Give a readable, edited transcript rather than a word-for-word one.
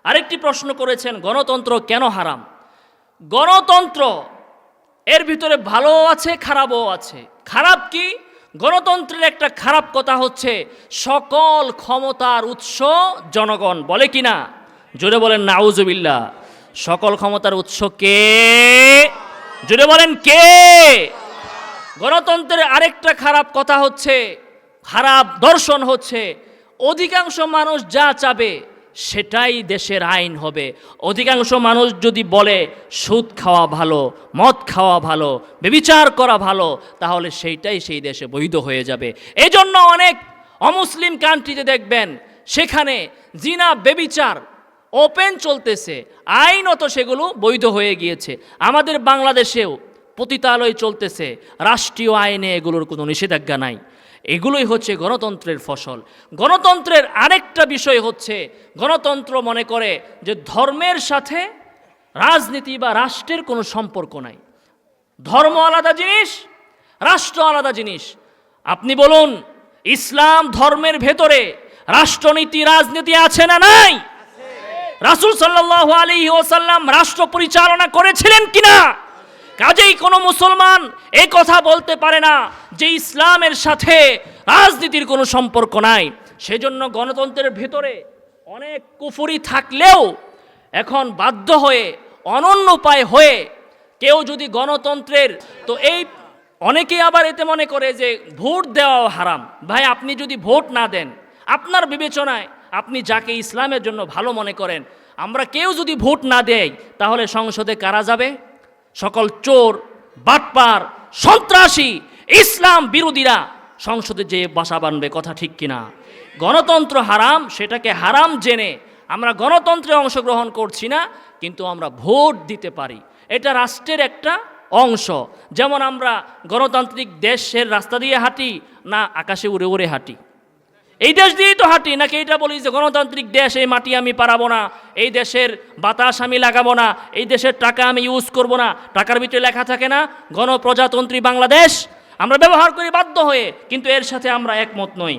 আরেকটি প্রশ্ন করেছেন, গণতন্ত্র কেন হারাম? গণতন্ত্র এর ভিতরে ভালো আছে, খারাপও আছে। খারাপ কি? গণতন্ত্রের একটা খারাপ কথা হচ্ছে সকল ক্ষমতার উৎস জনগণ, বলে কি না? জোরে বলেন নাউজুবিল্লাহ। সকল ক্ষমতার উৎস কে? জোরে বলেন কে? গণতন্ত্রের আরেকটা খারাপ কথা হচ্ছে, খারাপ দর্শন হচ্ছে, অধিকাংশ মানুষ যা চাবে সেটাই দেশের আইন হবে। অধিকাংশ মানুষ যদি বলে সুদ খাওয়া ভালো, মদ খাওয়া ভালো, ব্যভিচার করা ভালো, তাহলে সেইটাই সেই দেশে বৈধ হয়ে যাবে। এজন্য অনেক অমুসলিম কান্ট্রিতে দেখবেন সেখানে জিনা, ব্যভিচার ওপেন চলতেছে, আইনত সেগুলো বৈধ হয়ে গিয়েছে। আমাদের বাংলাদেশেও পতিতালয় চলতেছে, রাষ্ট্রীয় আইনে এগুলোর কোনো নিষেধাজ্ঞা নাই। এগুলোই হচ্ছে গণতন্ত্রের ফসল। গণতন্ত্রের আরেকটা বিষয় হচ্ছে, গণতন্ত্র মনে করে যে ধর্মের সাথে রাজনীতি বা রাষ্ট্রের কোনো সম্পর্ক নাই। ধর্ম আলাদা জিনিস, রাষ্ট্র আলাদা জিনিস। আপনি বলুন, ইসলাম ধর্মের ভেতরে রাষ্ট্রনীতি, রাজনীতি আছে না নাই? রাসূল সাল্লাল্লাহু আলাইহি ওয়াসাল্লাম রাষ্ট্র পরিচালনা করেছিলেন কিনা? কাজেই কোনো মুসলমান এই কথা বলতে পারে না যে ইসলামের সাথে রাজনীতির কোনো সম্পর্ক নাই। সেজন্য গণতন্ত্রের ভিতরে অনেক কুফরি থাকলেও এখন বাধ্য হয়ে, অনন্য উপায় হয়ে কেউ যদি গণতন্ত্রের, তো এই অনেকেই আবার এতে মনে করে যে ভোট দেওয়াও হারাম। ভাই, আপনি যদি ভোট না দেন, আপনার বিবেচনায় আপনি যাকে ইসলামের জন্য ভালো মনে করেন, আমরা কেউ যদি ভোট না দেই, তাহলে সংসদে কারা যাবে? সকল চোর, বাটপার, সন্ত্রাসী, ইসলাম বিরোধীরা সংসদে যেয়ে বাসা বাঁধবে। কথা ঠিক কিনা? গণতন্ত্র হারাম, সেটাকে হারাম জেনে আমরা গণতন্ত্রে অংশগ্রহণ করছি না, কিন্তু আমরা ভোট দিতে পারি। এটা রাষ্ট্রের একটা অংশ। যেমন আমরা গণতান্ত্রিক দেশের রাস্তা দিয়ে হাঁটি না আকাশে উড়ে উড়ে হাঁটি? এই দেশ দিয়েই তো হাঁটি। নাকি এটা বলি যে গণতান্ত্রিক দেশ, এই মাটি আমি পারাবো না, এই দেশের বাতাস আমি লাগাবো না, এই দেশের টাকা আমি ইউজ করব না? টাকার ভিতরে লেখা থাকে না গণপ্রজাতন্ত্রী বাংলাদেশ? আমরা ব্যবহার করি বাধ্য হয়ে, কিন্তু এর সাথে আমরা একমত নই।